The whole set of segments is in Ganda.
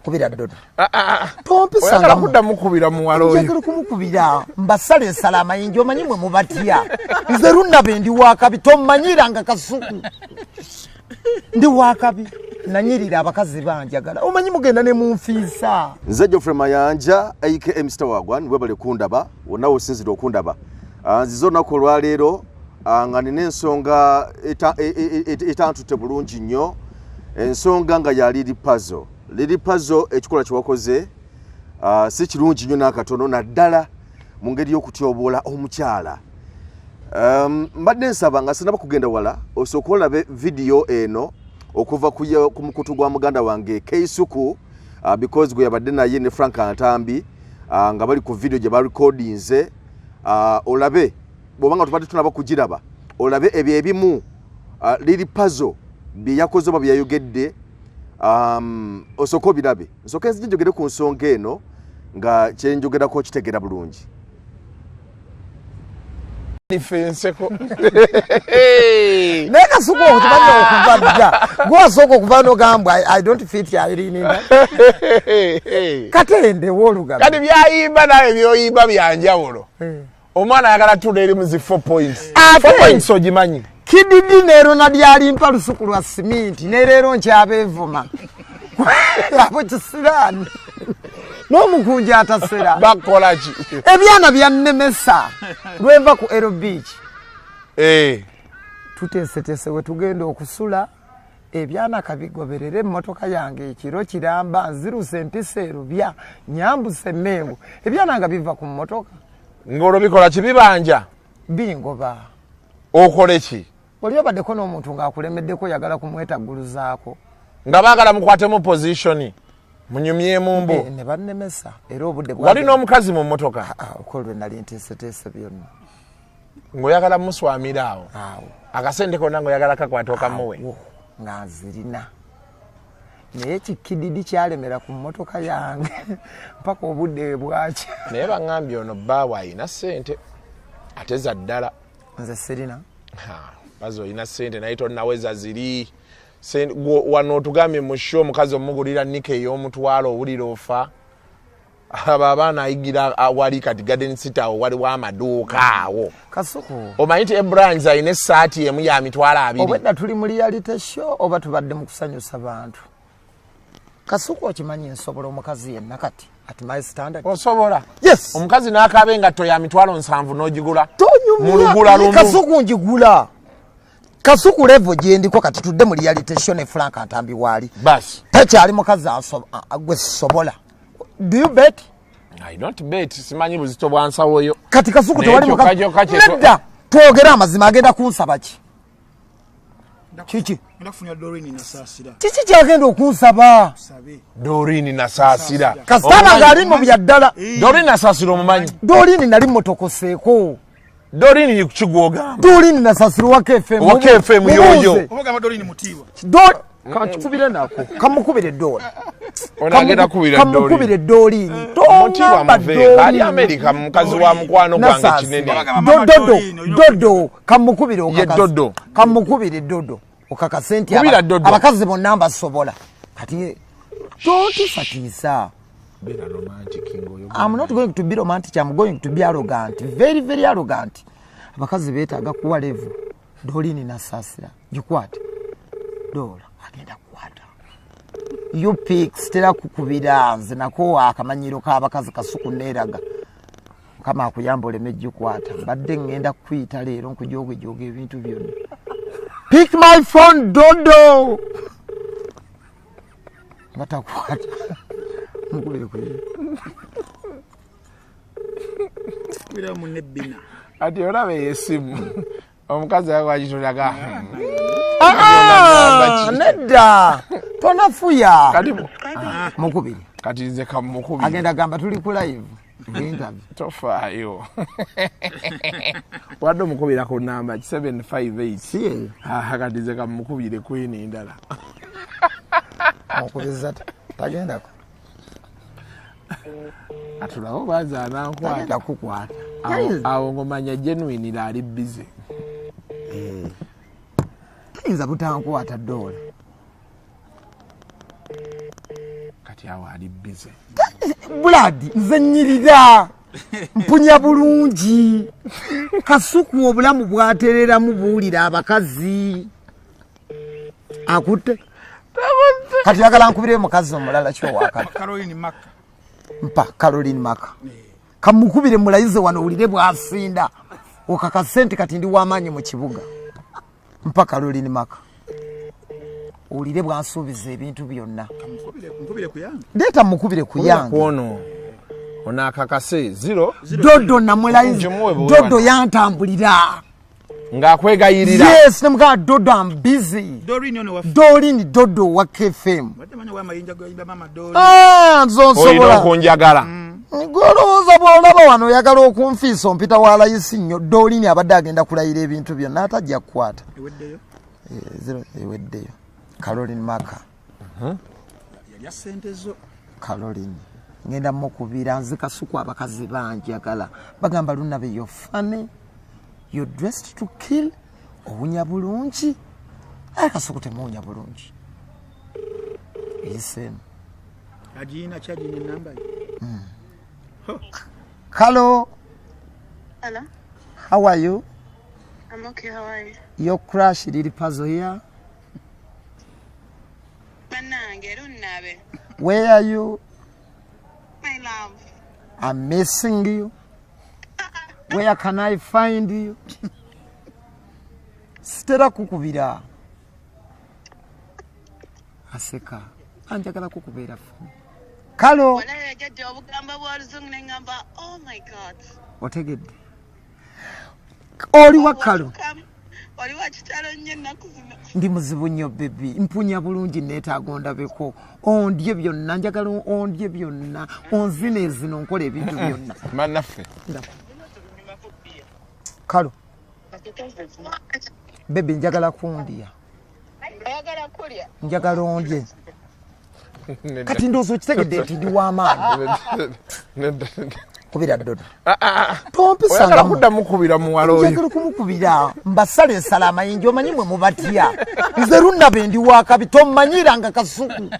kubira dodo pompi sanga kudda mukubira muwalo oyo njagala kumukubira mbasale salama injo omanyi mwe mubatya nze runnabe ndi wakabi tommanyiranga Kasuku ndi wakabi nanyirira abakazi banjagala omanyi mugenda ne munfiisa nze Geoffrey Mayanja aka Mr. Wagwan webale kundaba wonna osinzira okundaba nzizo nako lwaleero nga nina ensonga etantute bulungi nnyo ensonga nga yali liri puzzle ekikola kyewakoze si kirungi nnyo n'akatono naddala mu ngeri y'okutyoboola omukyala mbadde nsaba nga sinaba kugenda wala osooka olabe vidiyo eno okuva ku mukutu gwa muganda wange Keisuku because gwe yabadde naye ne Frank Antambi nga bali ku video gye barecordinze olabe bw'obanga tubadde tunaba kugiraba olabe ebyo ebimu liri puzzle bye yakoze oba bye yayogedde osooka obirabe nsooka njogere ku nsonga eno nga kyenjogerako kitegera bulungi difenseko naye Kasuku otumanyi okuva dda gwasooka okuva n'ogamba I don't fit Irene katende w'olugalo kati byayimba nawe byoyimba byanjawulo omwana ayagala tula eri muzi 4 points 4 points ogimanyi kididi neero nadyali mpa lusuku lwa siminti nereero nkyabeevuma abo kisiraani n'omukunja atasera bakola ki ebyana byannemesa lwenva ku Ero Beach tuteeseteese we tugenda okusula ebyana kabigoberere emmotoka yange ekiro kiramba nziruse empisa erubya nyambuse Mengo ebyana nga biva ku mmotoka ng'olwo bikola ki bibanja bingoba okole ki oli obaddeko n'omuntu ng'akulemeddeko yagala kumwetagguluzaako nga baagala mukwatemu position munyumyemu mbu ne bannemesa era obudde wali n'omukazi mu mmotoka okolwe nali nteeseteese byonna ng'oyagala muswamira awo akasente konna ng'oyagala kakwata okamuwe nga nzirina naye kikididi kyalemera ku mmotoka yange mpaka obudde bwaki naye baŋŋambye ono bbaawe ayina ssente ate za ddala nze sirina bazi olina ssente naye tonnaweza ziri wano otugambye mu sho omukazi omugulira nika ey'omutwalo owulira ofa abo abaana ayigira wali kati garden city awo waliwo amaduuka awo Kasuku omanyi nti Ebrands alina essaati emu ya mitwalo 2 obwedda tuli mu reality show oba tubadde mu kusanyusa bantu Kasuku okimanyi nsobola omukazi yenna kati at my standard osobola yes omukazi n'akaaba engatto ya mitwalo 7 n'ogigula mu lugula lumu Kasuku njigula Kasuku level gyendiko kati tudde mu reality show ne Frank Antambi wali basi takyali mukazi gwe sobola do you bet I don't bet simanyi buzito bwansawo yo kati Kasuku tewali mukazi nedda twogera amazima agenda kunsaba ki kiki ndakufunya Doreen nasasira kiki kyagenda okunsaba Doreen nasasira kasitama ng'ali mu byaddala Doreen nasasira omumanyi Doreen nali motokoseeko Doreen kigwogamba Doreen nasasira wakefemu yoyo obagamba Doreen mutiwa kakikubire nako kamukubire Doreen onagenda kubira kamukubire Doreen mutiwa mave ali America mukazi wa mukwano gwange kinene dodo kamukubire okakazi kamukubire dodo okakasenti abakazi bonna mbasobola kati totifatiisa Be romantic. I'm not going to be romantic. I'm going to be arrogant. Very, very arrogant. Abakazi beetaaga kuwa level. Doreen nasasira. Gikwate. Dola agenda kukwata. You pick stela kukubira nze nako akamanyiro k'abakazi Kasuku neeraga. Kama akuyamba olemejja kwata. Badde ngenda kuyita leero nkujogwe ebintu byonna. Pick my phone Dodo. Batakwata. Mukubire kwe. Kwira munne bina. Ati olabe yesimu. Omukazi agwajitulaga. Nedda. Tonafuya. Kati mukubire. Kati nze kamukubire. Agenda gamba tuli ku live. Interview. Tofaayo. Wadde mukubira ku namba 758. Si. Kati nze kamukubire kwini ndala. Okubizza tagenda ko. Atulawo baza anankwata. Tagenda kukwata. Awo ngomanya genuine ali busy. Tayinza butankwata Dola. Kati kati awo ali busy. Blood nze nyirira mpunya bulungi Kasuku obulamu bwaterera mu buulira abakazi akutte kati yagala nkubire mukazi omulala kyo wakati Caroline Maka. mpa Caroline Maka kamukubire mulayize wano ulire bwasinda okaka sente kati ndi wamanyi mu kibuga mpa Caroline Maka ulire bwansubiza ebintu byonna Mukubire kuyanga. Deta mukubire kuyanga Kuono onakakase 0 Dodo na mulayize Dodo yantambulira ngakwegayirira. Yes nemka Dodo I'm busy Doreen ono wa Doreen Dodo wa KFM Batamanya wa mayinja go mama Doreen. nzonsobola Olina okunjagala. Ngolooza bw'olaba wano oyagala okunfiisa ompita wa layisi nnyo Doreen abadde agenda kulayira ebintu byonna atajja kukwata Eweddeyo. eweddeyo Caroline Maka Yali asente zo. Caroline ngenda mukubira nze Kasuku abakazi banjagala bagamba lunabe you're funny you're dressed to kill owunya bulungi Kasuku temuwunya bulungi listen Ajina chajini namba. hello Hello, how are you I'm okay. How are you? your crush Lily Puzzle here Manange, Runabe, where are you my love. I'm missing you. Where can I find you? Stera kukubira. Aseka. Anjagala kukubira fun. Kalo. Wala yajja obugamba bw'oluzungu ne ngamba, oh my God. Otegedde. Oli wa kalo. Oli wa kitalo nnyo ennaku zino. Ndi muzibu nnyo baby. Mpunya bulungi neetaaga ondabeko. Ondye byonna njagala ondye byonna. Onzine zino nkola ebintu byonna. Manaffe. Kalo. Baby njagala kundya. Oyagala kulya? Njagala ondye. Kati ndowooza okitegedde nti ndi w'amaanyi. Kubira Dodo. Tompisa Oyagala kuddamu kubira muwala oyo. njagala kumukubira mbasale ensala amayinja omanyi mwe mubatya nze Runabe ndi wakabi tommanyiranga Kasuku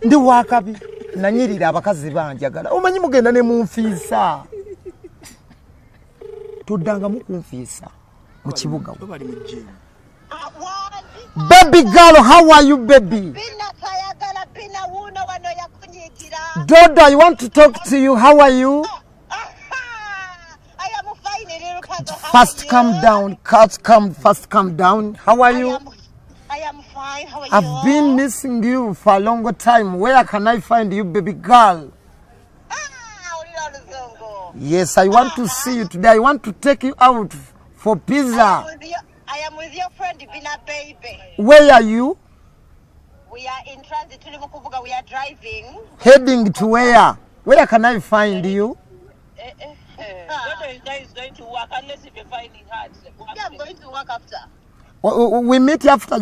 ndi wakabi nanyirira abakazi banjagala omanyi mugenda ne munfiisa toddanga mukunfiisa mu kibuga Bali mu gym. baby girl how are you baby Bina kayagala bina wuno wano yakunyigira. Dodo I want to talk to you how are you I am fine, little cousin. How first are you? calm down first calm down how are you I am fine. How are you? I've been missing you for a long time. Where can I find you, baby girl? Ulira oluzungu. Yes, I want to see you today. I want to take you out for pizza. I am with your friend Bina baby. Where are you? We are in transit. Tuli mu kuvuga. We are driving. Heading to where? Where can I find you? Dodo is going to work unless if you're finding hard. Yeah, I'm going to work after. We meet after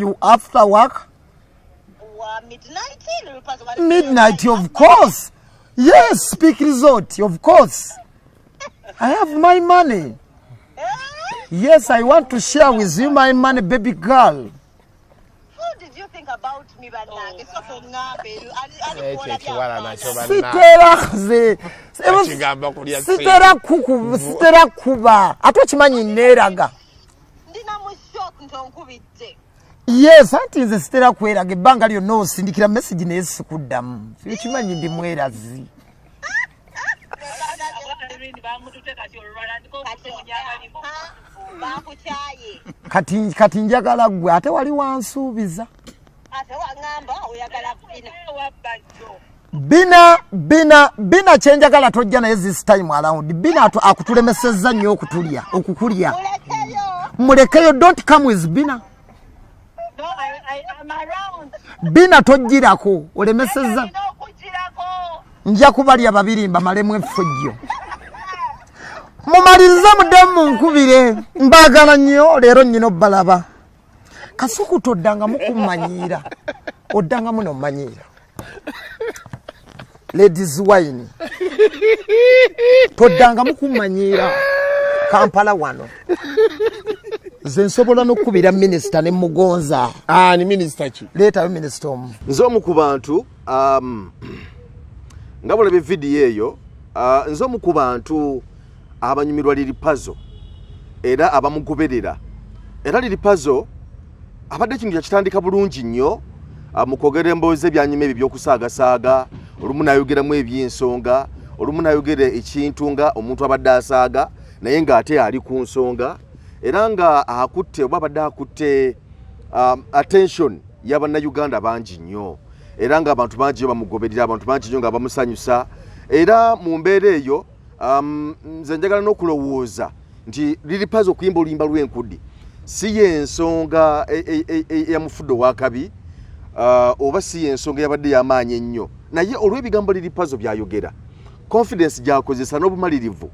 work? Midnight? Midnight, of course. Yes, speak resort, of course. I have my money. Yes, I want to share with you my money, baby girl. What did you think about me, Banange? So for Sitera kuba. Ate okimanyi neeraga. Ndina mu shock ntonkubidde. Yes, anti nze sitera kweraga ebbanga lyonna osindikira message naye sikuddamu. Okimanyi ndi mwerazi. Kati njagala gwe ate wali wansuubiza. Ate wangamba oyagala Bina kyenjagala tojja naye this time around. Bina akutulemesezza nnyo okukulya. Mulekeyo, don't come with Bina. No, I am around. Bina tojjirako olemesezza. Nja kubalya babiri mbamalemu effujjo. Mumalirize muddemu nkubire mbagala nnyo leero nnyina obbalaba. Kasuku toddanga mukumanyiira. Oddanga muno manyiira. Ladies wine. Toddanga mukumanyiira. Kampala wano. Nze nsobola n'okukubira minisita ne mugonza. Ni minisita ki? Leetayo minisita omu. nze omu ku bantu nga bulabe video eyo nze omu ku bantu abanyumirwa liri puzzle era abamugoberera era liri puzzle abadde ekintu kyakitandika bulungi nnyo mu kwogera emboozi ebyanyuma ebyo by'okusaagasaaga olumu n'ayogeramu eby'ensonga olumu n'ayogera ekintu nga omuntu abadde asaaga naye ng'ate ali ku nsonga era nga akutte oba abadde akutte attention y'abannayuganda bangi nnyo era nga abantu bangi nnyo bamugoberera abantu bangi nnyo nga bamusanyusa era mu mbeera eyo nze njagala n'okulowooza nti liri puzzle okuyimba oluyimba lw'enkudi si y'ensonga eyamufudde owakabi oba si y'ensonga yabadde y'amaanyi ennyo naye olw'ebigambo liri puzzle byayogera confidence gyakozesa n'obumalirivu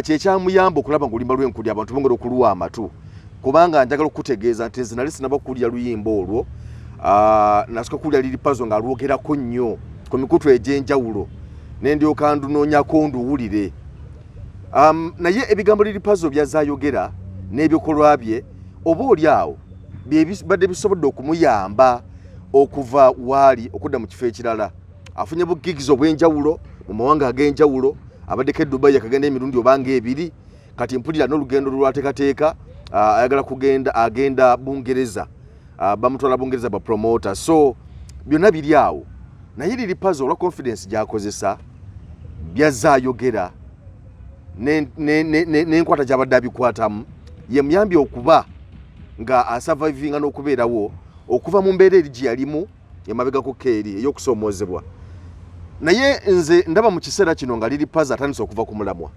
kyekyamuyamba okulaba ng'oluyimba lw'enkudi abantu bongera okuluwa amatu kubanga njagala okutegeeza nti nze nali sinaba kuwulira luyimba olwo nasooka kuwulira liri puzzle ng'alwogerako nnyo ku mikutu egy'enjawulo nendyoka ndunoonyako nduwulire naye ebigambo liri puzzle byazayogera n'ebikolwa bye oba oli awo badde bisobodde okumuyamba okuva waali okudda mu kifo ekirala afunye bugigizi obw'enjawulo mu mawanga ag'enjawulo abaddeko Dubai akagenda emirundi obanga ebiri kati mpulira n'olugendo lwateekateeka ayagala kugenda agenda Bungereza bamutwala Bungereza ba promoter so byonna biri awo naye liri puzzle olwa confidence gyakozesa byazayogera n'enkwata gy'abadde abikwatamu ye muyambye okuba nga asurvivinga n'okubeerawo okuva mu mbeera eri gye yalimu emabegako keeri ey'okusoomoozebwa naye nze ndaba mu kiseera kino nga liri puzzle atandise okuva ku mulamwa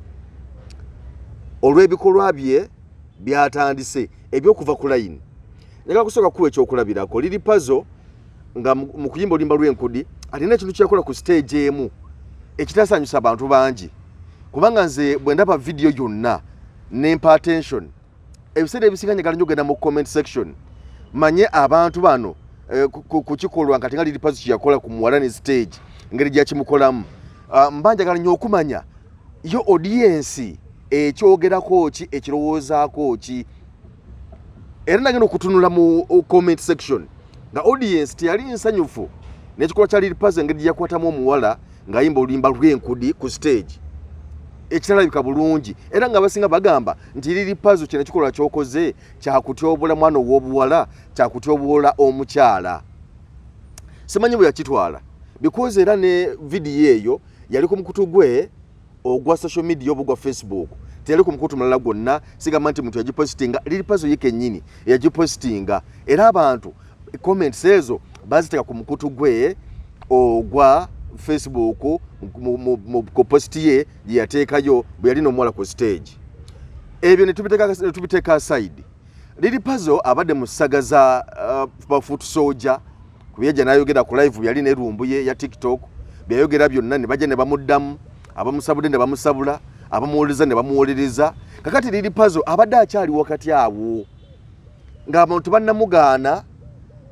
olw'ebikolwa bye byatandise eby'okuva ku layini njagala kusooka kuwa ekyokulabirako liri puzzle nga mu kuyimba oluyimba lw'enkudi alina ekintu kyakola ku stage emu ekitasanyusa abantu bangi kubanga nze bwe ndaba video yonna nempa attention ebiseera ebisinga njagala nnyo ogenda mu comment section manye abantu bano ku kikolwa nga tenga liri puzzle kyeyakola ku muwalani stage engeri gyakimukolamu mba njagala nnyo okumanya yo audience ekyogerako ki ekirowoozaako ki era nagenda okutunula mu comment section nga audience teyali nsanyufu n'ekikolwa kya liri puzzle engeri gyakwatamu omuwala ng'ayimba oluyimba lw'enkudi ku stage ekiralabika bulungi era nga basinga bagamba nti liri puzzle kino ekikolwa ky'okoze kyakutyobula mwana ow'obuwala kyakutyobula omukyala simanyi bwe yakitwala because era ne vidiyo eyo yali ku mukutu gwe ogwa social media oba ogwa Facebook teyali ku mukutu mulala gwonna sigamba nti muntu yagipostinga liri puzzle ye kennyini yagipostinga era abantu comments ezo baziteka ku mukutu gwe ogwa Facebook mu post ye gye yateekayo bwe yali n'omuwala ku stage ebyo ne tubiteeka aside liri puzzle abadde mu ssaga za Foot Soldier kubyeja n'ayogera ku live yali n'erumbu ye ya TikTok byayogera byonna ne bajja ne bamuddamu abamusabudde ne bamusabula abamuwoleza ne bamuwoleriza kakati liri puzzle abadde akyali wakati awo ng'abantu bannamugaana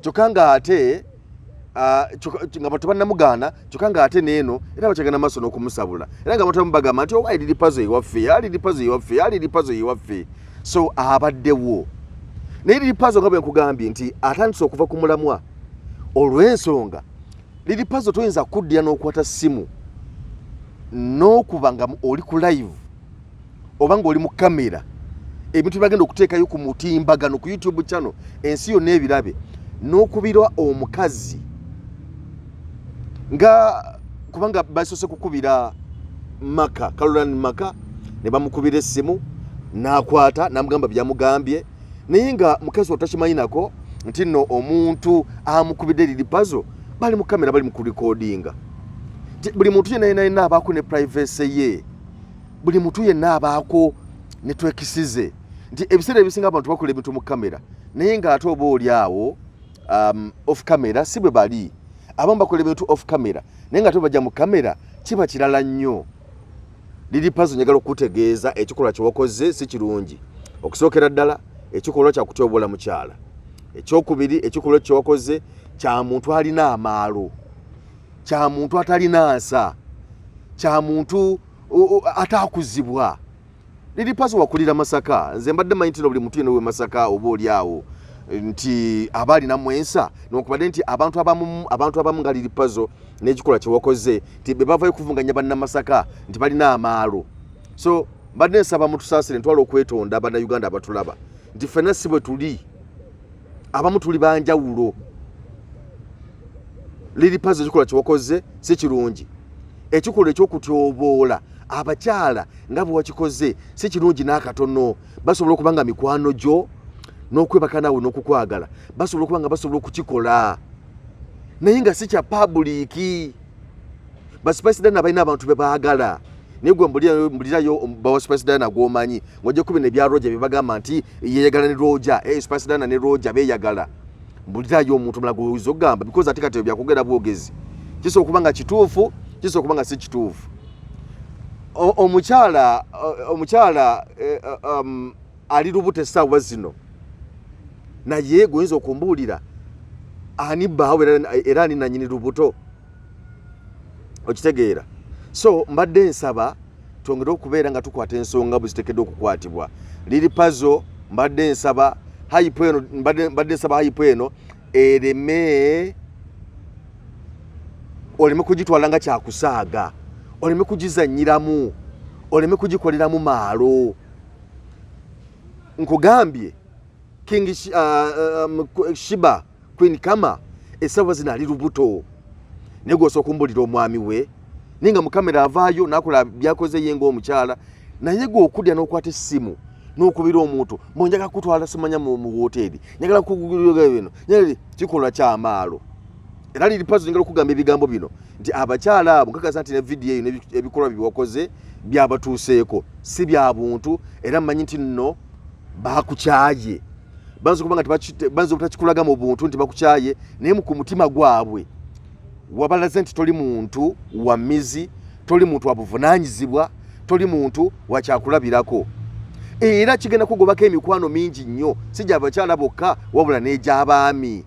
kyokka ng'ate ng'abantu bannamugaana kyokka ng'ate n'eno era bakyagenda maaso n'okumusabula era ng'abantu abamu bagamba nti owa liri puzzle ewaffe ali liri puzzle ewaffe ali liri puzzle ewaffe so abaddewo naye liri puzzle nga bwe nkugambye nti atandise okuva ku mulamwa olw'ensonga liri puzzle toyinza kuddira n'okwata ssimu n'okuba nga oli ku live oba ng'oli mu kamera ebintu byagenda okuteekayo ku mutimbagano ku YouTube channel ensi yonna ebirabe n'okubirwa omukazi nga kubanga basoose kukubira Maka Caroline Maka ne bamukubira essimu n'akwata n'amugamba byamugambye naye nga mukazi otakimanyi nako nti nno omuntu amukubidde liri puzzle bali mu kamera bali mu kurekodinga buli muntu yenna abaako ne privacy ye buli muntu yenna abaako netwekisize nti ebiseera ebisinga abantu bakola ebintu mu kamera naye ng'ate oba oli awo off camera si bwe bali abamu bakola ebintu off camera naye ng'ate bajja mu kamera kiba kirala nnyo liri puzzle njagala okutegeeza ekikolwa kyewakoze si kirungi okusookera ddala ekikolwa kyakutyobola mukyala ekyokubiri ekikolwa kyewakoze kya muntu alina amaalo kya muntu atalina nsa kya muntu ataakuzibwa liri puzzle wakulira Masaka nze mbadde manyi nti buli muntu yenna we Masaka oba oli awo nti abali na mwensa nokubadde nti abantu abamu nga liri puzzle n'ekikola kyewakoze nti be bavayo kuvunganya bannamasaka nti balina amaalo. So mbadde nsaba mutusaasire ntwala okwetonda bannayuganda abatulaba nti ffenna si bwe tuli, abamu tuli banjawulo. Liri puzzle ekikola kyewakoze si kirungi, ekikola ekyokutyoboola abakyala nga bwe wakikoze si kirungi n'akatono. Basobola okuba nga mikwano gyo n'okwebaka naawe n'okukwagala, basobola okuba nga basobola okukikola naye nga si kya publiki. Spice Diana balina abantu be baagala naye gwe mbulirayo bawa Spice Diana gw'omanyi ng'ojja kuba nebya Roger bye bagamba nti yeeyagala ne Roger, Spice Diana ne Roger beeyagala. Mbulirayo omuntu mulala gweoyinza okugamba because ate kati byakwogera bwogezi kisobola okuba nga kituufu, kisobola okuba nga si kituufu. Omukyala ali lubuto essaawa zino naye gweoyinza okumbuulira ani bbaawe era ani nanyini lubuto, okitegeera. So mbadde nsaba twongere okubeera nga tukwata ensonga bwe ziteekeddwa okukwatibwa. Liri puzzle mbadde nsaba hype eno ereme oleme kugitwala nga kyakusaaga, oleme kugizanyiramu, oleme kugikoleramu maalo. Nkugambye King Shiba Queen Kama essaawa zino ali lubuto naye gw'osooka okumbulira omwami we ninga mukamera avaayo nakola byakoze ye ng'omukyala naye gwe okudya n'okwata essimu n'okubira omuntu mbonjaga kutwala simanya mu woteeri njagala kugulira bino nyali kikolwa ky'amaalo. Era liri puzzle ngalo kugamba ebigambo bino nti abakyala abo nkakasa nti ne video eyo ebikolwa byewakoze byabatuuseeko si bya buntu era mmanyi nti nno bakukyaye. Banza kubanga banza obutakikulaga mu buntu nti bakukyaye naye mu ku mutima gwabwe wabalaze nti toli muntu wa mizi, toli muntu wa buvunaanyizibwa, toli muntu wa kyakulabirako. Era kigenda kugobako emikwano mingi nnyo si gy'abakyala bokka wabula n'egy'abaami.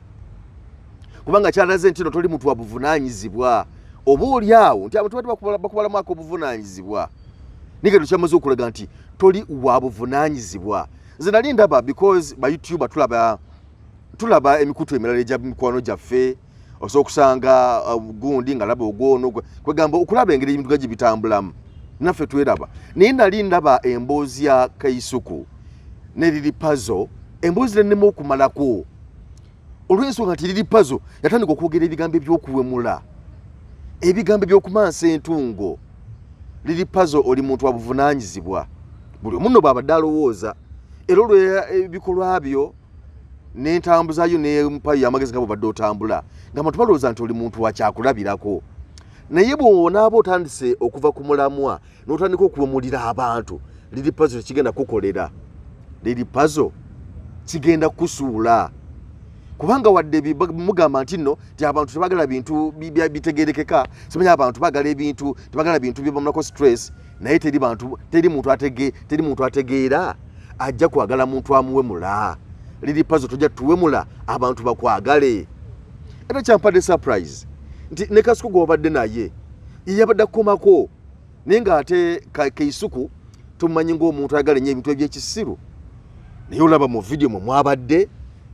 Kubanga kyalaze nti no toli muntu wa buvunaanyizibwa. Oba oli awo nti abantu bakubalamu ako obuvunaanyizibwa nige tukyamaze okulaga nti toli wa buvunaanyizibwa. Nze nali ndaba because ba YouTuber tulaba emikutu emirala egya mikwano gyaffe osobola okusanga gundi nga laba ogwono kwegamba okulaba engeri ebintu gaji bitambulamu naffe tweraba. Naye nali ndaba emboozi ya Kaisuku ne Liri puzzle emboozi lennema okumalako olw'ensonga nti Liri puzzle yatandika okwogera ebigambo ebyokuwemula, ebigambo ebyokumansa entungo. Liri puzzle oli muntu wa buvunaanyizibwa, buli omu nno bw'abadde alowooza era olw'ebikolwa byo n'entambuzayo n'empayo y'amagezi nga bw'obadde otambula ng'abantu balowooza nti oli muntu wa kyakulabirako. Naye bw'onaaba otandise okuva ku mulamwa n'otandika okuwemulira abantu, Liri puzzle tekigenda kukolera. Liri puzzle kigenda kusuula kubanga wadde mugamba nti nno ti abantu tebagala bintu bitegerekeka, simanya abantu bagala ebintu tebagala bintu bibamulako stress, naye teri muntu ategeera ajja kwagala muntu amuwemula. Liri puzzle tojja tuwemula abantu bakwagale. Era kyampadde surprise nti ne Kasuku gw'obadde naye yabadde akomako naye ng'ate Kaisuku tumanyi ng'omuntu ayagala nnyo ebintu eby'ekisiru naye olaba mu video mwe mwabadde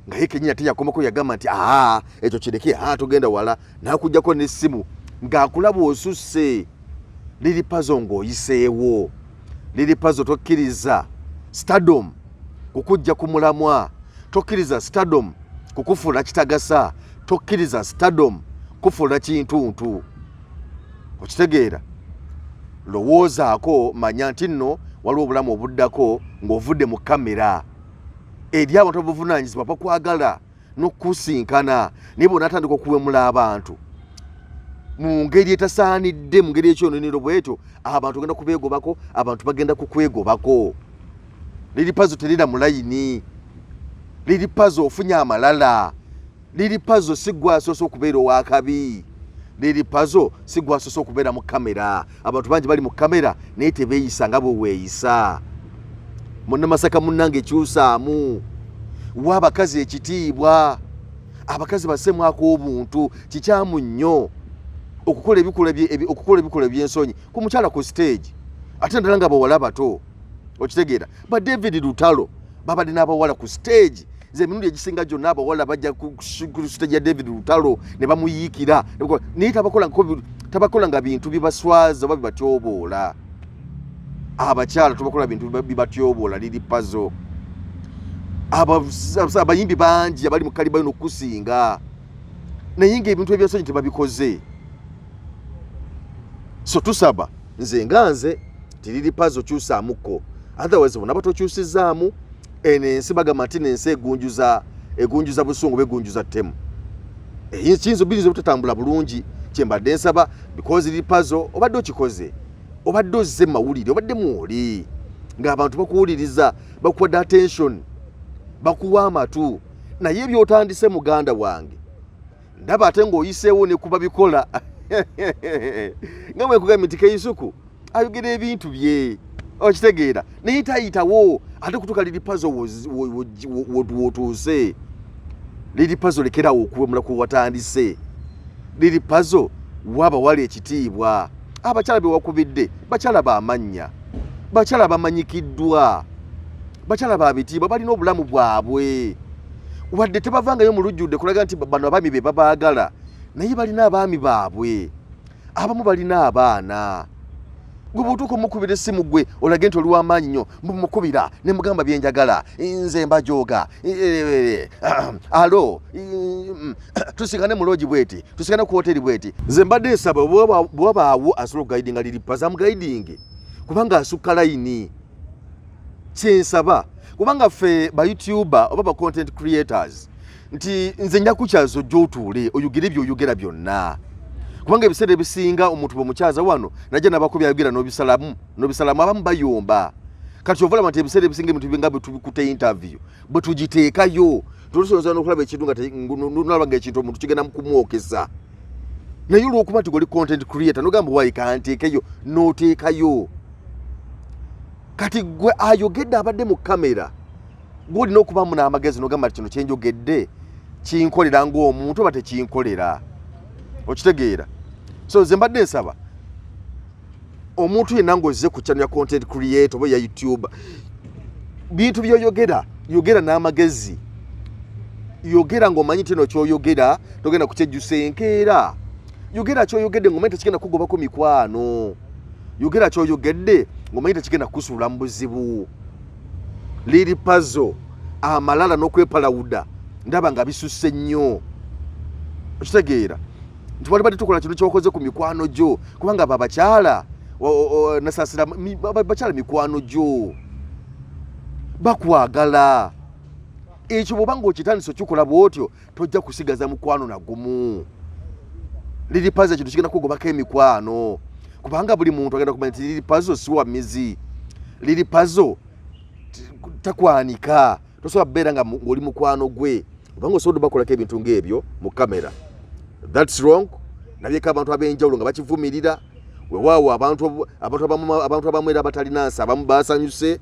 nga ye kenyini ate yakomako yagamba nti ekyo kireke togenda wala n'akugyako n'essimu ng'akulaba osusse. Liri puzzle ng'oyiseewo. Liri puzzle tokkiriza stardom kukujja ku mulamwa, tokkiriza stardom kukufuula kitagasa, tokkiriza stardom kufuula kintuntu. Okitegeera? Lowoozaako manya nti nno waliwo obulamu obuddako ng'ovudde mu kamera eri abantu abavunaanyizibwa bakwagala n'okusinkana naye bw'onaatandika okuwemula abantu mu ngeri etasaanidde, mu ngeri ekyononero bwetyo abantu bagenda kubeegobako, abantu bagenda kukwegobako. Liri puzzle terira mu layini. Liri puzzle ofunye amalala. Liri puzzle si gwe asoose okubeera owakabi. Liri puzzle si gwe asoose okubeera mu kamera. Abantu bangi bali mu kamera naye tebeeyisa nga bwe weeyisa. Munnamasaka munnange kyusaamu. Wa abakazi ekitiibwa. Abakazi bassemwako obuntu kikyamu nnyo okukola ebikola eby'ensonyi ku mukyala ku stage ate ndala nga bawala bato. Okitegeera? Ba David Lutalo babadde n'abawala ku stage nze emirundi egisinga gyonna abawala bajja ku stage ya David Lutalo ne bamuyiikira naye tabakola nga bintu bibaswaza oba bibatyoboola. Abakyala tubakola bintu bibatyoboola liri puzzle. Abayimbi bangi abali mu kaliba ino okusinga naye ng'ebintu ebyensonyi tebabikoze. So tusaba nze nganze tiriri puzzle kyusaamuko, otherwise bona batokyusizaamu ensi bagamba nti n'ensi egunjuza busungu begunjuza ttemu. Ekiyinza obiriza obutatambula bulungi kyembadde nsaba because liri puzzle obadde okikoze obadde ozze mawulire obadde mwoli ng'abantu bakuwuliriza bakuwadde attention bakuwa amatu naye byotandise muganda wange ndaba ate ng'oyiseewo ne kuba bikola nga mwekugambye nti Keisuku ayogera ebintu bye okitegeera naye tayitawo ate kutuuka liri puzzle wotuuse liri puzzle lekerawo okuwemula kuwatandise liri puzzle waba wali ekitiibwa abakyala be wakubidde bakyala b'amannya bakyala bamanyikiddwa bakyala babitiibwa balina obulamu bwabwe wadde tebavangayo mu lujjudde kulaga nti bano abaami be babaagala naye balina abaami baabwe abamu balina abaana gwe bw'otuuka omukubira essimu gwe olage nti oli w'amaanyi nnyo mukubira ne mugamba byenjagala nze mbajooga alo tusikane mu loogi bweti tusikane ku hoteri bweti nze mbadde nsaba bwabaawo asobola okugaidinga liri puzzle amugaidinge kubanga asukka layini kyensaba kubanga ffe ba YouTuber oba ba content creators nti nze nja kukyazo gy'otuule oyogere by'oyogera byonna kubanga ebiseera ebisinga omuntu bw'omukyaza wano najja nabakubya ayogera n'obisalamu abamu bayomba kati ovalaba nti ebiseera ebisinga ebintu binga bwe tubikutte interview bwe tugiteekayo tulusonza n'okulaba ekintu nga nolaba ng'ekintu omuntu kigenda mu kumwokesa naye olw'okuba nti goli content creator nogamba wayi kanteekeyo n'oteekayo kati gwe ayogedde abadde mu kamera gw'olina okubamu n'amagezi nogamba nti kino kyenjogedde kinkolera ng'omuntu oba tekinkolera okitegeera. So nze mbadde nsaba omuntu yenna ng'ozze ku channel ya content creator oba ya YouTube bintu by'oyogera yogera n'amagezi yogera ng'omanyi tino ky'oyogera togenda kukyejjusa enkeera yogera ky'oyogedde ng'omanyi tekigenda kugobako mikwano yogera ky'oyogedde ng'omanyi tekigenda kusuula mu buzibu. Liri puzzle amalala n'okwepalawuda ndaba nga bisusse nnyo okitegeera nti wali badde tukola kino kyokoze ku mikwano gyo kubanga abo abakyala nasasira bakyala mikwano gyo bakwagala ekyo bw'oba ng'okitandisa okikola bw'otyo tojja kusigaza mukwano nagumu. Liri puzzle kintu kigenda kugobako emikwano kubanga buli muntu agenda kumanya nti liri puzzle si wa mizi liri puzzle takwanika tosobola kubeera nga oli mukwano gwe obanga osobola bakolako ebintu ng'ebyo mu kamera. That's wrong. Nabyeko abantu ab'enjawulo nga bakivumirira weewaawo abantu abamu era abatalina nsa abamu basanyuse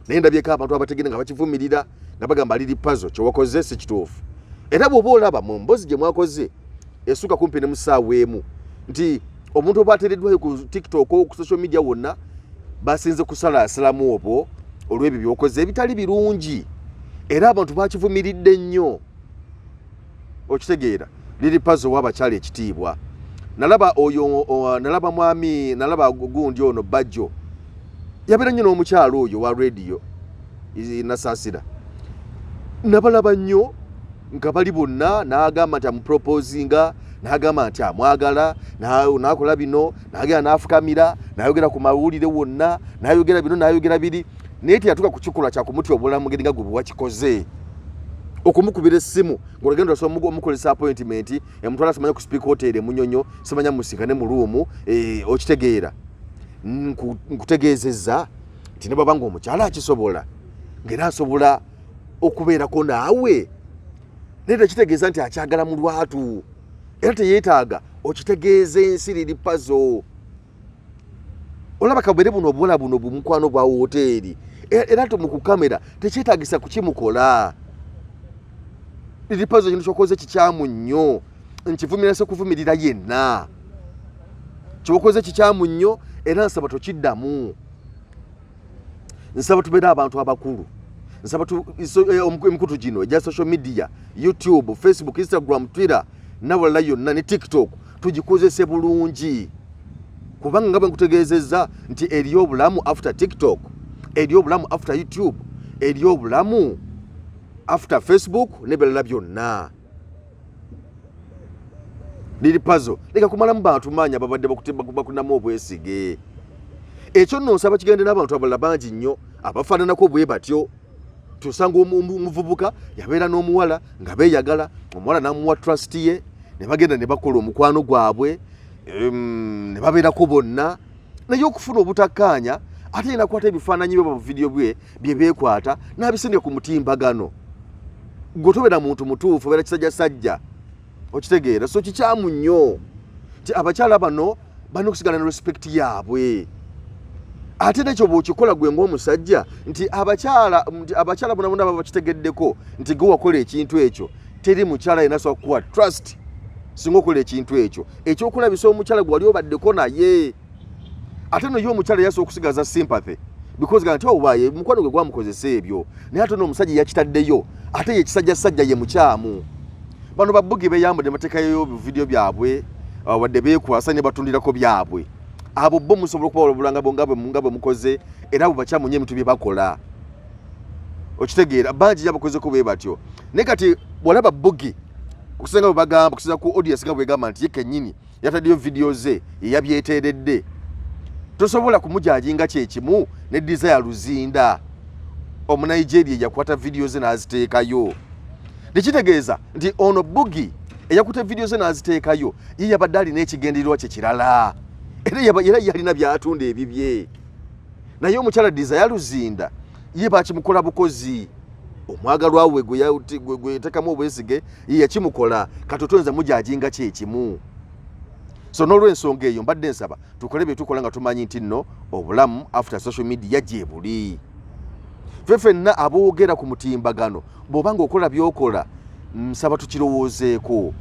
naye ndabyeko abantu abategere nga bakivumirira nga bagamba liri puzzle kyewakoze si kituufu. Era bw'oba olaba mu mbozi gye mwakoze essuka kumpi ne mu ssaawa emu nti omuntu oba ateereddwayo ku TikTok ku social media wonna basinze kusalaasalamu obwo olw'ebyo byokoze ebitali birungi era abantu bakivumiridde nnyo okitegeera. Liri puzzle w'abakyala ekitiibwa nalaba mwami nalaba gundi ono Bajjo yabeera nnyo n'omukyala oyo wa radio Nasaasira nabalaba nnyo nga bali bonna n'agamba nti amuproposinga n'agamba nti amwagala n'akola bino n'agenda n'afukamira n'ayogera ku mawulire wonna n'ayogera bino n'ayogera biri naye teyatuuka ku kikolwa kya kumutyobola mu ngeri nga gwe bwe wakikoze okumukubira essimu ng'olagenda osobola omukolesa appointment emutwala simanya ku speak hotel emunyonyo simanya musikane mu ruumu okitegeera nkutegeezezza nti ne bwaba ng'omukyala akisobola ng'era asobola okubeerako naawe naye tekitegeeza nti akyagala mu lwatu era teyeetaaga okitegeeza ensi liri puzzle olaba kabeere buno obuwala buno bumukwano bwa woteeri era nti mu kukamera tekyetaagisa kukimukola. Liri puzzle kino kyokoze kikyamu nnyo nkivumira se kuvumirira yenna kyokoze kikyamu nnyo era nsaba tokiddamu nsaba tubeere abantu abakulu nsaba emikutu gino egya social media YouTube, Facebook, Instagram, Twitter nawalala yonna ne TikTok tugikozese bulungi kubanga nga bwe nkutegeezezza nti eriyo obulamu after TikTok, eriyo obulamu after YouTube, eriyo obulamu after Facebook n'ebirala byonna. Liri puzzle leka kumalamu bantu maanya ababadde bakunamu obwesige. Ekyo nno nsaba kigende n'abantu abalala bangi nnyo abafaananako bwe batyo. Tusanga omuvubuka yabeera n'omuwala nga beeyagala, omuwala n'amuwa trust ye, ne bagenda ne bakola omukwano gwabwe, ne babeerako bonna, naye okufuna obutakkaanya ate yena akwata ebifaananyi bye mu vidiyo bye bye beekwata n'abisindika ku mutimbagano. Gwe tobeera muntu mutuufu, obeera kisajjasajja. Okitegeera, so kikyamu nnyo nti abakyala bano balina okusigala ne respect yaabwe. Ate nekyo bw'okikola gwe ng'omusajja nti abakyala bonna baba bakitegeddeko nti gwe wakola ekintu ekyo, teri mukyala yenna asobola kukuwa trust singa okola ekintu ekyo. Ekyokulabisa omukyala gwe wali obaddeko naye. Ate no ye omukyala yasobola okusigaza sympathy because nti owaye mukwano gwe gwamukozesa ebyo, naye ate n'omusajja yakitaddeyo, ate ye kisajjasajja ye mukyamu. Bano babugi beyambudde mateekayo vidiyo byabwe wadde beekwasa ne batundirako byabwe. Abo bo musobola okuba olabulanga nga bwe mukoze era abo bakyamu nnyo ebitu bye bakola. Okitegeera, bangi yabakozeko bwe batyo. Naye kati bw'olaba bugi okusenga bwe bagamba okusinza ku audience nga bwegamba nti ye kennyini yataddeyo vidiyo ze yabyeteeredde, tosobola kumujajinga kyekimu ne Desire Luzinda Omunigeria yakwata vidiyo ze n'aziteekayo. Nekitegeeza nti ono bugi eyakuta vidiyo ze n'aziteekayo ye yabadde alina ekigendererwa kye kirala era yalina byatunda ebibye. Naye omukyala Desire Luzinda ye bakimukola bukozi. Omwagalwa we gwe yatekamu obwesige ye yakimukola, katotonza mujajinga kyekimu. So n'olw'ensonga eyo mbadde nsaba tukole bye tukola nga tumanyi nti nno obulamu after social media gye buli. Ffenna aboogera ku mutimbagano bw'obanga okola by'okola nsaba tukirowoozeeko.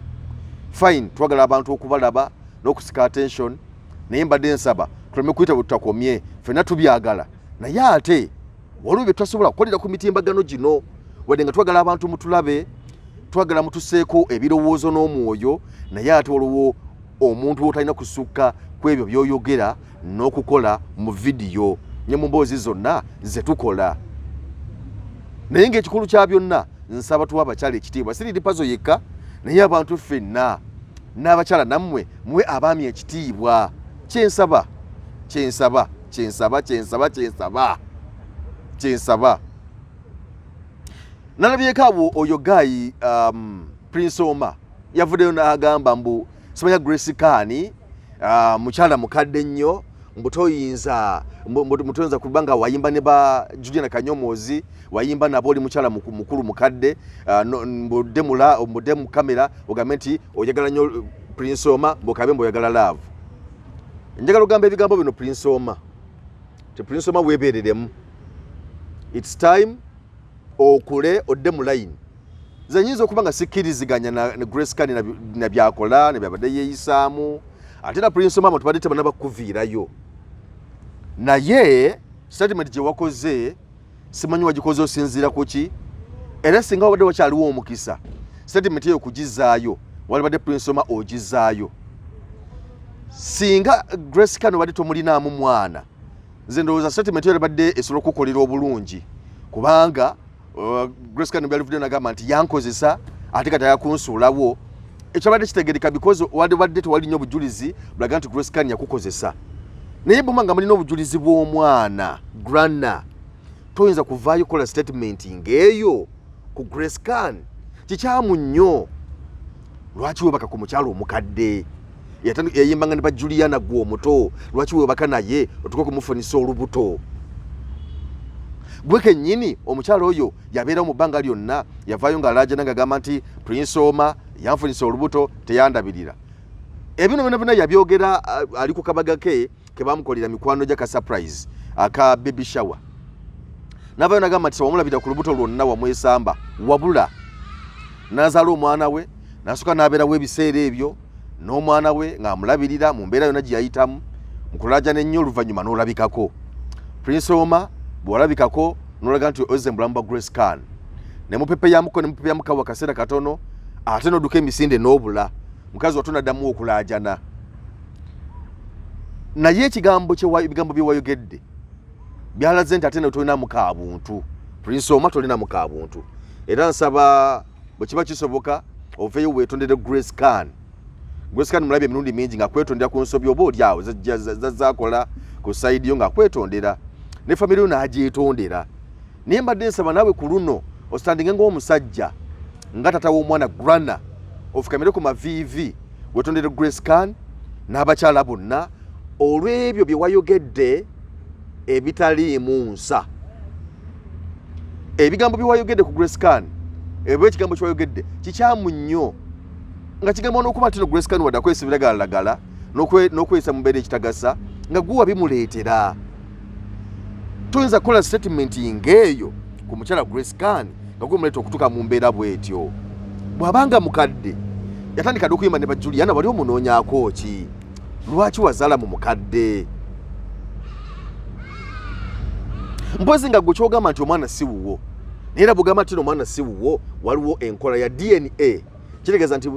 Fine, twagala abantu okubalaba n'okusika attention, naye mbadde nsaba tuleme kuyita bwe tutakomye, ffenna tubyagala. Naye ate waliwo bye tutasobola kukolera ku mitimbagano gino wadde nga twagala abantu mutulabe, twagala mutuseeko ebirowoozo n'omwoyo, naye ate waliwo omuntu w'otalina kusukka ku ebyo by'oyogera n'okukola mu vidiyo ne mu mboozi zonna ze tukola. Naye ng'ekikulu kya byonna nsaba tuwa abakyala ekitiibwa. Siridi pazo yekka, naye abantu ffenna n'abakyala nammwe muwe abaami ekitiibwa. Kyensaba. Nalabyeko awo oyo Guy Prince Oma yavuddeyo n'agamba mbu simanya Grace Kani mukyala mukadde nnyo mbu toyinza kubanga wayimba ne ba Juliana Kanyomozi, wayimba nabo oli mukyala mukulu mukadde, mbudde mu kamera ogambe nti oyagala nnyo Prince Oma mbukabe mbu oyagala love. Njagala ogamba ebigambo bino Prince Oma. Prince Oma weebereremu. It's time okule odde mu line. Nze nyinza okuba nga sikkiriziganya ne Grace Kani na byakola ne byabadde yeeyisaamu, ate na Prince Oma tubadde tebannabakuviirayo. Naye statement gye wakoze simanyi wagikoze osinziira ku ki, era singa wabadde wakyaliwo omukisa statement eyo okugizaayo walibadde Prince Oma ogizaayo. Singa Grace Kani wadde tomulinaamu mwana, nze ndowooza statement eyo yalibadde esobola okukolera obulungi kubanga Grace Kani byalivuddeo nagamba nti yankozesa ate kati ayakunsuulawo. Ekyo badde kitegereka because wadde tewali nnyo obujulizi bulaga nti Grace Kani yakukozesa. Naye bw'oba nga mulina obujulizi bw'omwana grana, toyinza kuvaayo kola statement ng'eyo ku Grace Kani. Kikyamu nnyo. Lwaki weebaka ku mukyalo omukadde yayimbanga ne ba Juliana gwe omuto? Lwaki weebaka naye otuka kumufunisa olubuto? Gwe kennyini omukyalo oyo yabeera mu bbanga lyonna, yavaayo ng'alaajana ng'agamba nti Prince Oma yanfunisa olubuto teyandabirira. Ebino byonna yabyogera ali ku kabaga ke bamukolera mikwano gya ka surprise aka baby shower. N'avaayo n'agamba nti wamulabira ku lubuto lwonna wamwesamba, wabula n'azaala omwana we n'asooka n'abeerawo ebiseera ebyo n'omwana we ng'amulabirira mu mbeera yonna gye yayitamu, mukulaajana ennyo oluvannyuma n'olabikako. Prince Oma bw'olabikako nolaga nti ozze mulamba Grace Khan ne mupepe yamuka wakasera katono ate noduka emisinde n'obula mukazi watona ddamu okulaajana naye ekigambo ebigambo bye wayogedde byalaze nti ate ne tolina mukaabuntu Prince Omah tolina mukaabuntu era nsaba bwe kiba kisoboka oveeyo weetondere Grace Khan mulabye emirundi mingi nga kwetondera ku nsobi oba oli awo zazaakola ku saidi yo nga kwetondera ne famire yo n'agyetondera naye mbadde nsaba naawe ku luno ositandinge ng'omusajja nga tata w'omwana grana ofukamire ku maviivi wetondere Grace Khan n'abakyala bonna olw'ebyo bye wayogedde ebitaliimu nsa ebigambo bye wayogedde ku Grace Khan ekigambo kye wayogedde kikyamu nnyo nga kigamba n'okuba nti no Grace Khan wadde akwesibira galalagala n'okweyisa mu mbeera ekitagasa nga guwa bimuleetera tuyinza kukola statement ng'eyo ku mukyala Grace Khan nga gumuleeta okutuuka mu mbeera bw'etyo bw'abanga mukadde yatandika okuyimba ne ba Juliana wali omunoonyaako ki lwaki wazaala mu mukadde mpozi nga gwe kyogamba nti omwana si wuwo naye era bwogamba nti omwana si wuwo waliwo enkola ya DNA kitegeeza nti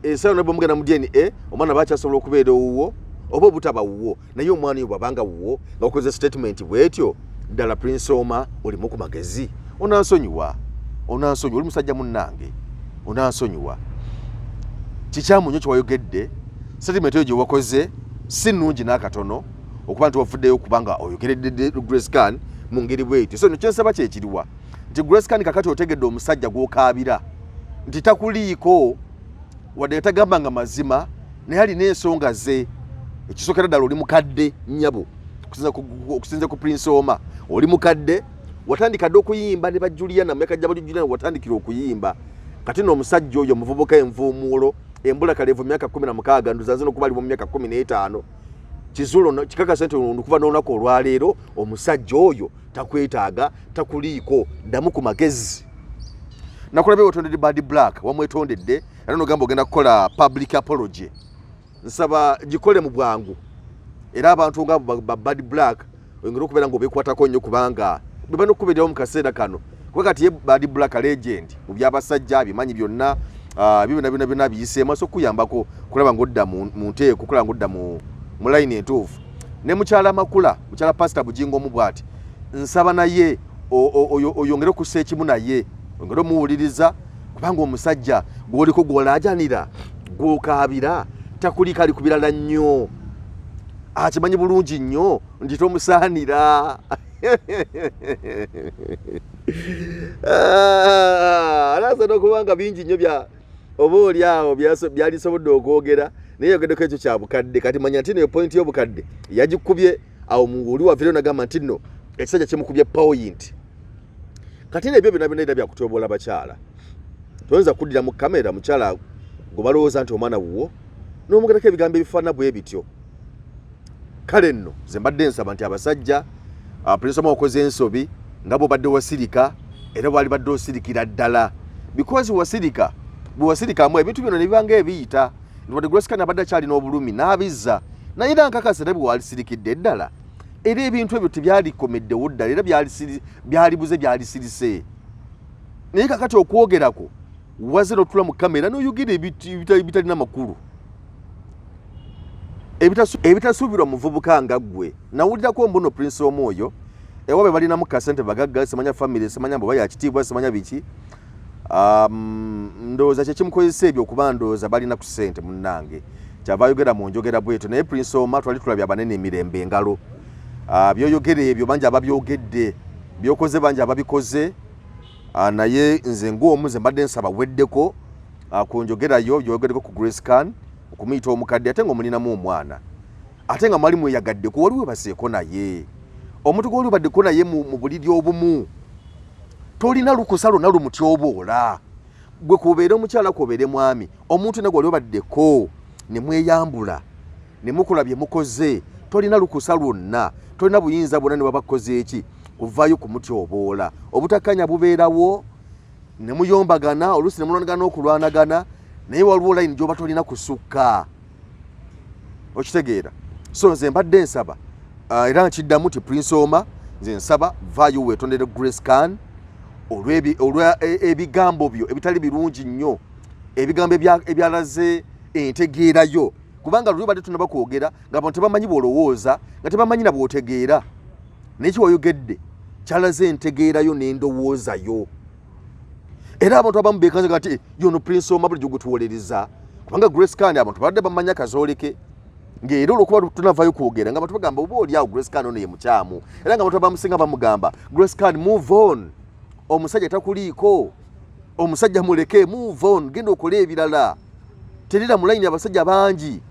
esawo nabwe mugenda mu DNA omwana bakyasobola okubeera owuwo oba obutaba wuwo naye omwana oyo bwabanga wuwo nga okoze statement bwetyo ddala Prince Omah olimu ku magezi onansonyiwa oli musajja munnange onansonyiwa kikyamu nnyo kyewayogedde statement eyo gye wakoze si nnungi n'akatono okuba nti wafuddeyo kubanga oyogeredde Grace Khan mu ngeri bwetyo so kyensaba kyekiriwa nti Grace Khan kakati otegedde omusajja gw'okaabira nti takuliiko wadde yatagambanga mazima naye alina ensonga ze ekisookera ddala oli mukadde nnyabo okusinza ku Prince Omah oli mukadde watandika dde okuyimba ne ba Juliana mu myaka gya Juliana watandikira okuyimba kati n'omusajja oyo omuvubuka envuumuulo embulakalevu myaka 16 nduzaze n'okuba ali mu myaka 15 kizulo kikakasa nti okuva n'olunaku olwaleero omusajja oyo takwetaaga takuliiko ddamu ku magezi nakulabye wetondedde Bad Black wamwetondedde era nogamba ogenda kukola public apology nsaba gikole mu bwangu era abantu nga Bad Black oyongera okubeera ng'obeekwatako nnyo kubanga bwe banokubirawo mu kaseera kano kuba kati ye Bad Black legend mu byabasajja bimanyi byonna byonna biyiseemu so okuyambako kulaba ng'odda mu nteeko kulaba ng'odda mu line entuufu ne mukyala Makula mukyala Pastor Bujingo mu bwati nsaba naye oyongere okussa ekimu naye oyongere omuwuliriza kubanga omusajja gw'oliko gw'olaajanira gw'okaabira takuliika ali ku birala nnyo akimanyi bulungi nnyo nti tomusaanira alaasa n'okubanga bingi nnyo oba oli awo byalisobodde okwogera naye yogeddeko ekyo kya bukadde kati manya nti neyo point y'obukadde yagikubye awo oli wavireyo nagamba nti nno ekisajja kimukubye point kati nebyo byonna era byakutoboola bakyala toyinza kuddira mu kamera mukyala gwe balowooza nti omwana wuwo n'omugerako ebigambo ebifaanana bwe bityo kale nno ze mbadde nsaba nti abasajja Prince Omah okoze ensobi nga bw'obadde wasirika era bwali badde osirikira ddala because bwe wasirikamu ebintu byonna ne bibanga ebiyita wadde Grace Khan abadde akyalina obulumi n'abizza naye era nkakasa era bwe walisirikidde ddala era ebintu ebyo tebyalikomeddewo ddala era byalibuze byalisirise naye kakati okwogerako waze n'otula mu kamera n'oyogera ebitalina makulu ebitasuubirwa muvubuka nga ggwe nawulirako mbuno Prince Omah oyo ewabe balinamu kasente bagagga semanya family semanya mbo bayakitiibwa semanya biki ndowooza kyekimukozesa ebyo okuba ndowooza balina ku ssente munnange kyava ayogera mu njogera bweto naye Prince Omah twali tulabye abanene emirembe engalo byoyogera ebyo bangi ababyogedde byokoze bangi ababikoze naye nze ng'omu ze mbadde nsaba weddeko ku njogerayo byoyogereko ku Grace Khan okumuyita omukadde ate ng'omuninamu omwana ate nga mwali mweyagaddeko waliwo baseeko naye omuntu gw'oli baddeko naye mu buliri obumu tolina lukusa lwonna lumutyoboola gwe kubeere omukyala kubeere mwami omuntu ne gwali obaddeko ne mweyambula ne mukola bye mukoze tolina lukusa lwonna tolina buyinza bwonna ne wabakoze eki kuvaayo kumutyoboola obutakanya bubeerawo ne muyombagana oluusi ne mulwanagana okulwanagana naye waliwo line gy'oba tolina kusukka okitegeera so nze mbadde nsaba era nkiddamu ti Prince Omah nze nsaba vaayo weetondere Grace Khan olwa ebigambo byo ebitali birungi nnyo ebigambo ebyalaze entegeerayo kubanga luli badde tunaba kwogera ng'abantu tebamanyi bw'olowooza nga tebamanyi na bw'otegeera naye kiwayogedde kyalaze entegeerayo n'endowoozayo era abantu abamu beekanze nti yono Prince Omah bulijjo gwetuwolereza kubanga Grace Khan abantu badde bamanya kazooleke ng'era olwokuba tunavaayo kwogera nga abantu bagamba oba oli awo Grace Khan ono ye mukyamu era nga abantu abamusinga bamugamba Grace Khan move on omusajja takuliiko omusajja muleke move on genda okole ebirala terira mu layini abasajja bangi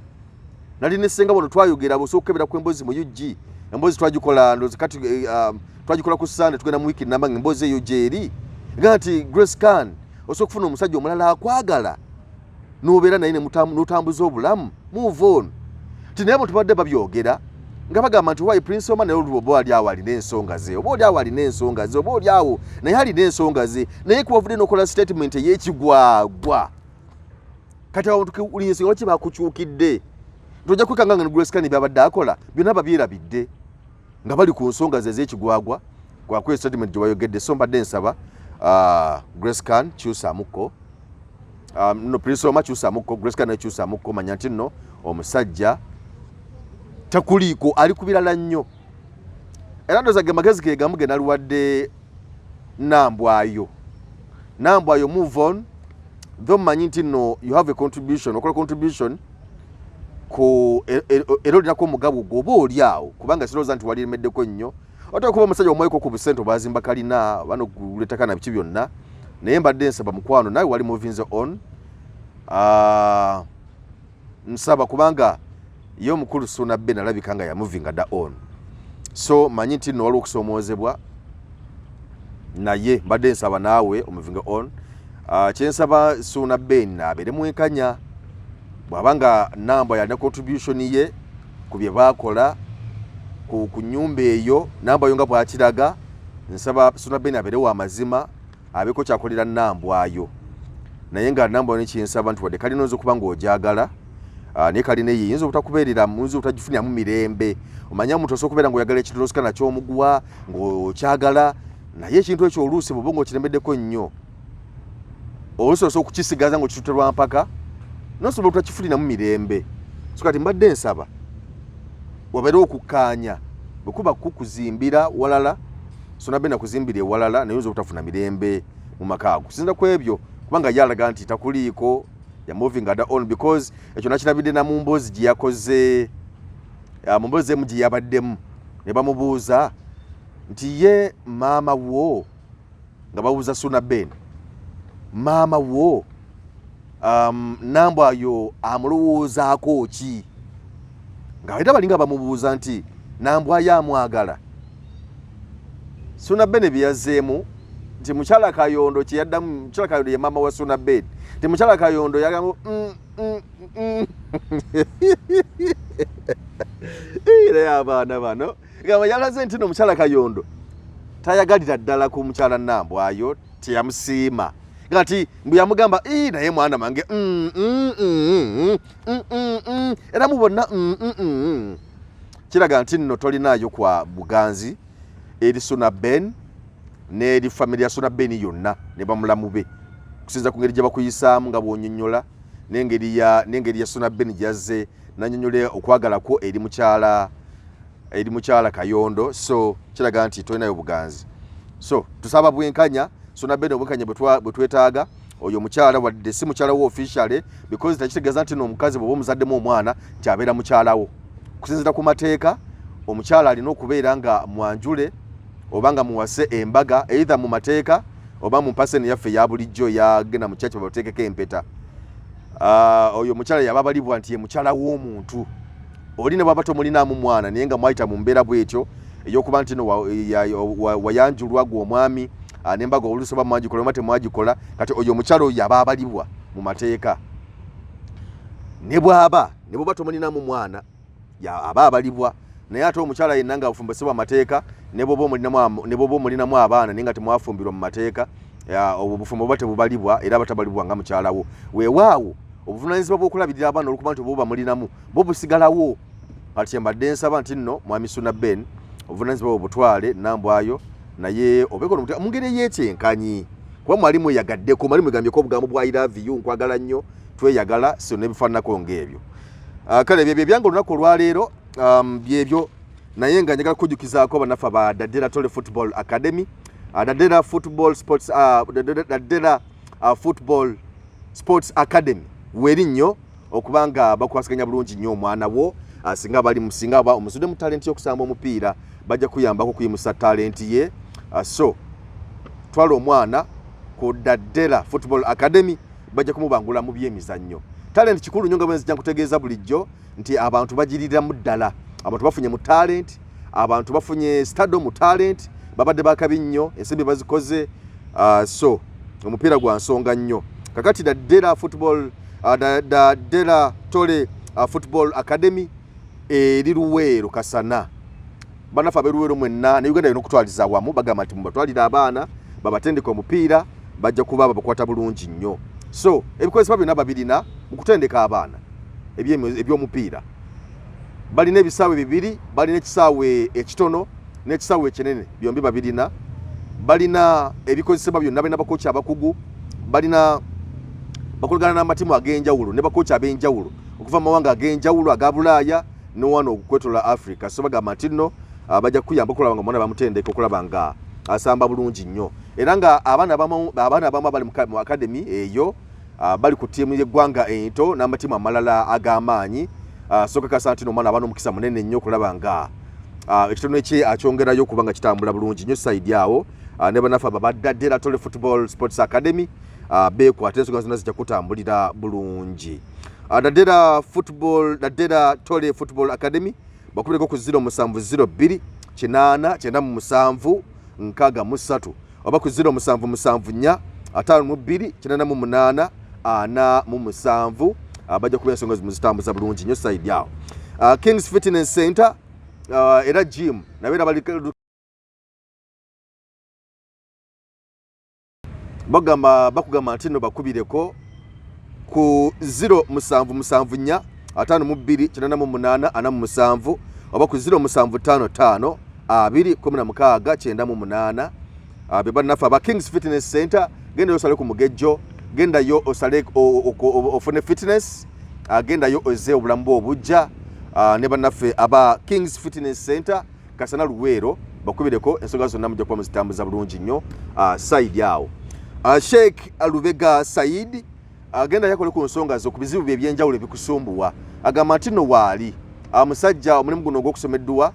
nali ne ssenga bano twayogera bw'osookukebera ku emboozi mu UG emboozi twagikola ndozi kati twagikola ku Sunday tugenda mu wiiki namba emboozi eyo gyeri nga nti Grace Khan osobola okufuna omusajja omulala akwagala n'obeera naye n'otambuza obulamu move on tinaye abantu badde babyogera nga bagamba nti wayi Prince Omah naye oba ali awo alina ensonga ze oba oli awo alina ensonga ze oba oli awo naye alina ensonga ze naye kuwavudde n'okola statement ey'ekigwagwa kati abantu kulinsinga lwaki bakukyukidde tojja kwekanga nga Grace Khan byabadde akola byonna babyerabidde nga bali ku nsonga ze ez'ekigwagwa kwakuba statement gye bayogedde so mbadde nsaba Grace Khan kyusaamuko no Prince Omah kyusaamuko Grace Khan naye kyusaamuko manya nti nno omusajja takuliiko ali ku birala nnyo era ndooza ge magezi ge gamu ge naluwadde Nambwayo move on though manyi nti nno you have a contribution okola contribution ku era olinako omugabo gwo oba oli awo kubanga sirowooza nti waliremeddeko nnyo oteeka kuba omusajja omweko ku busente obazimba kalina bano guletakana biki byonna naye mbadde nsaba mukwano nawe wali movinze on nsaba kubanga ye omukulu Suna Ben alabika nga yamuvinga dda on so manyi nti nno waliwo okusoomoozebwa naye mbadde nsaba naawe omuvinga on kyensaba Suna Ben abeere mwenkanya bw'aba nga Nambwa yalina contribution ye ku bye baakola ku nnyumba eyo Nambwayo nga bw'akiraga nsaba Suna Ben abeere wa mazima abeeko kyakolera Nambwayo naye nga Nambwayo ne kyensaba nti wadde kalina oyinza okuba ng'ojagala naye kalina ye yinza obutakubeerera muyinza obutagifuniramu mirembe omanya omuntu osobola okubeera ng'oyagala ekintu n'osika nakyomuguwa ng'okyagala naye ekintu ekyo oluusi bw'oba ng'okiremeddeko nnyo oluusi osobola okukisigaza ng'okituterwa mpaka nosobola obutakifuniramu mirembe so kati mbadde nsaba wabeerewo okukkaanya bwe kuba kukuzimbira walala Suna Ben akuzimbira ewalala naye oyinza obutafuna mirembe mu maka ago kusinza ku ebyo kubanga yalaga nti takuliiko ya moving other on because ekyo nakirabidde na mu mboozi gye yakoze mu mboozi emu gye yabaddemu ne bamubuuza nti ye maama wo nga babuuza Suna Ben maama wo Nambwayo amulowoozaako ki nga era balinga bamubuuza nti Nambwayo amwagala Suna Ben bye yazzeemu nti mukyala Kayondo kye yaddamu mukyala Kayondo ye maama wa Suna Ben nti mukyala Kayondo yagamba era abaana bano gamba yalaze nti no mukyala Kayondo tayagalira ddala ku mukyala Nambwayo teyamusiima ngati mbu yamugamba naye mwana mange era mubonna kiraga nti nno tolinaayo kwa buganzi eri Suna Ben n'eri family ya Suna Ben yonna ne bamulamu be kusinza ku ngeri gye bakuyisaamu nga bw'onyonnyola n'engeri ya Suna Ben gyazze nanyonnyole okwagala kwo eri mukyala Kayondo so kiraga nti tolinayo buganzi so tusaba bwenkanya Suna Ben obwenkanya bwe twetaaga oyo mukyala wadde si mukyala wo officially because takitegeeza nti n'omukazi bw'oba omuzaddemu omwana kyabeera mukyala wo kusinzira ku mateeka omukyala alina okubeera nga mwanjule oba nga muwase embaga either mu mateeka oba mu mpaseni yaffe ya bulijjo yagenda mu kyaki bateekeko empeta oyo mukyala yababalibwa nti ye mukyala w'omuntu oli ne bwaba tomulinaamu mwana naye nga mwayita mu mbeera bwetyo ey'okuba nti no wayanjulwa gwe omwami n'embaga oluusi oba mwagikola oba temwagikola kati oyo omukyala oyo abaabalibwa mu mateeka ne bw'aba tomulinaamu mwana abaabalibwa naye ate omukyala yenna nga afumbisibwa amateeka ne bw'oba omulinamu abaana naye nga temwafumbirwa mu mateeka obufumbo oba tebubalibwa era batabalibwa nga mukyala wo weewaawo obuvunaanyizibwa bw'okulabirira abaana olukuba nti oba bamulinamu bo busigalawo kati mbadde nsaba nti nno mwami Suna Ben obuvunanyizibwa obutwale nambwayo naye obeko nomutima mungere yekyenkanyi kuba mwalimu yagaddeko mwalimu yagambye ko obugambo bwa I love you nkwagala nnyo tweyagala so nebifaananako ng'ebyo kale byebyo ebyange olunaku olwaleero byebyo naye nga njagala kujjukizaako bannaffe ba Dadera Tole Football Academy Dadera Football Sports Academy weri nnyo okubanga bakwasaganya bulungi nnyo omwana wo singa ba omusudde mu talenti y'okusamba omupiira bajja kuyambako kuyimusa talenti ye so twala omwana ku Dadera Football Academy bajja kumubangula mu byemizannyo talent kikulu nnyo nga bwe nzija nkutegeeza bulijjo nti abantu bagirira mu ddala abantu bafunye mu talent abantu bafunye stado mu talent babadde bakabi nnyo ensimbi bazikoze so omupiira gwa nsonga nnyo kakati Dadera Tole Football Academy eri Luweero Kasana banafa beruweero mwenna ne Uganda y'okutwaliza wamu bagamba nti mubatwalira abaana babatendeka omupiira bajja kuba bakwata bulungi nnyo so ebikozesebwa byonna babirina mu kutendeka abaana eby'omupiira balina ebisaawe bibiri balina ekisaawe ekitono n'ekisaawe ekinene byombi babirina balina ebikozesebwa byonna balina bakochi abakugu balina bakolagana n'amatimu ag'enjawulo ne bakochi ab'enjawulo okuva mu mawanga ag'enjawulo aga Bulaaya ne wano okwetola Africa so bagamba nti nno bajja kuyamba okulaba nga omwana bamutendeka okulaba nga asamba bulungi nnyo era nga abaana abamu bali mu academy eyo bali ku ttiimu y'eggwanga ento n'amatimu amalala ag'amaanyi so kakasa nti omwana aba n'omukisa munene nnyo okulaba nga ekitono ekye akyongerayo okuba nga kitambula bulungi nnyo sayidi awo ne bannaffe aba Dadera Tole Football Sports Academy beekwata ensonga zonna zijja kutambulira bulungi Dadera Tole Football Academy bakubireko ku 0702 897 63 oba ku 0774 52 88 47 bajja kuba ensonga zimuzitambuza bulungi nnyo sayidi awo Kings Fitness Center era gym nabeera bali bakugamba nti nno bakubireko ku 0774 52 88 47 oba ku 0755 216 be bannaffe aba Kings Fitness Center gendayo osale ku mugejjo gendayo osale ofune fitness gendayo oze obulamu bwo obujja ne bannaffe aba Kings Fitness Center Kasana Luweero bakubireko ensonga zonna mujja kuba muzitambuza bulungi nnyo side awo Sheikh Alubega Said agenda yakole ku nsonga zo ku bizibu bye ebyenjawulo ebikusumbuwa agamba nti nno waali omusajja omulimu guno ogw'okusomeddwa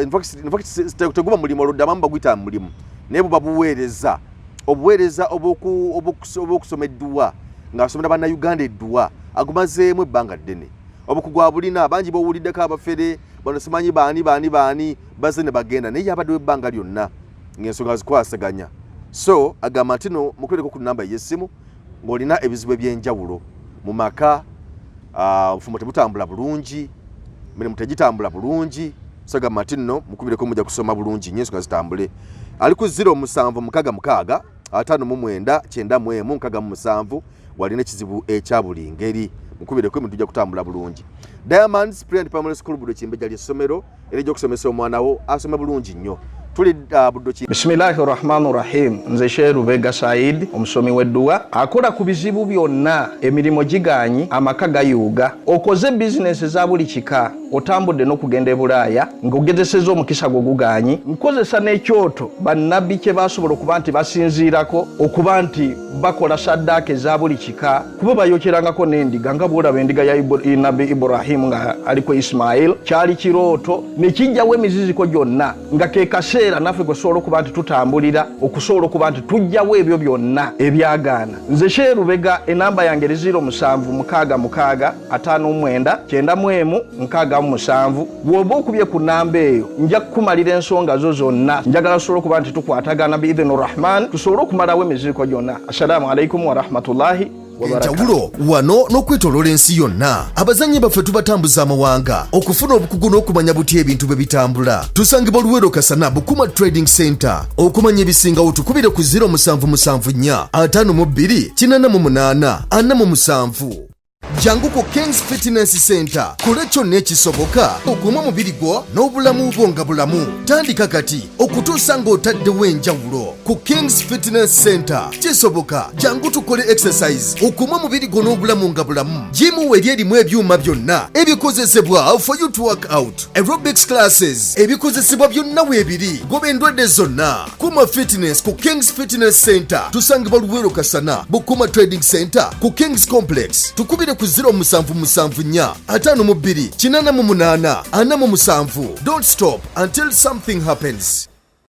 in fact teguba mulimu oluddamu baguyita mulimu naye buba buweereza obuweereza obw'okusomeddwa ng'asomera bannayuganda eddwa agumazeemu ebbanga ddene obukugwa bulina bangi bowuliddeko abafere bano simanyi baani bazze ne bagenda naye yabaddewo ebbanga lyonna ng'ensonga zikwasaganya so agamba nti no mukulereko ku namba y'essimu ng'olina ebizibu ebyenjawulo mu maka obufumo tebutambula bulungi mirimu tegitambula bulungi so agamba nti nno mukubireko mujja kusoma bulungi nnyo ensonga zitambule ali ku 0766 59 91 walina ekizibu ekya buli ngeri mukubireko emintu gya kutambula bulungi Diamonds Pre Primary School budo kimbejja ly'essomero era gy'okusomesa omwana wo asome bulungi nnyo tuli budo ki Bismillahirrahmanirrahim nze Sheikh Lubega Said omusomi w'edduwa akola ku bizibu byonna emirimu giganyi amaka gayuuga okoze business za buli kika otambudde n'okugenda e Bulaaya ng'ogezesezza omukisa gwo guganyi nkozesa n'ekyoto bannabbi kye basobola okuba nti basinziirako okuba nti bakola saddaaka eza buli kika kuba bayokyerangako n'endiga nga bw'olaba endiga ya nabbi Ibrahim nga aliko Ismail kyali kirooto ne kijjawo emiziziko gyonna nga ke kaseera naffe gwe sobola okuba nti tutambulira okusobola okuba nti tujjawo ebyo byonna ebyagaana nze Sheikh Lubega enamba yange 0766599991 bw'oba okubye ku namba eyo nja kukumalira ensonga zo zonna njagala tusobole okuba nti tukwatagana biidhini rahman tusobole okumalawo emiziziko gyonna. Assalamu alaikum warahmatullahi enjawulo wano n'okwetoloola ensi yonna abazannyi baffe tubatambuza amawanga okufuna obukugu n'okumanya buti ebintu bwe bitambula tusangibwa Luweero Kasana Bukuma Trading Center okumanya ebisingawo tukubire ku 0774 52 88 47 jangu ku Kings Fitness Center kole kyonna ekisoboka okuuma omubiri gwo n'obulamu bwo nga bulamu. Tandika kati okutuusa ng'otaddewo enjawulo. Ku Kings Fitness Center kisoboka, jangu tukole exercise okuuma omubiri gwo n'obulamu nga bulamu. Jimu weri erimu ebyuma byonna ebikozesebwa for you to work out, aerobics classes ebikozesebwa byonna weebiri goba endwadde zonna. Kuma Fitness ku Kings Fitness Center tusangibwa Luweero Kasana Bukuma Trading Center ku Kings Complex. Tukubire ku 0774 52 88 47. Don't stop until something happens.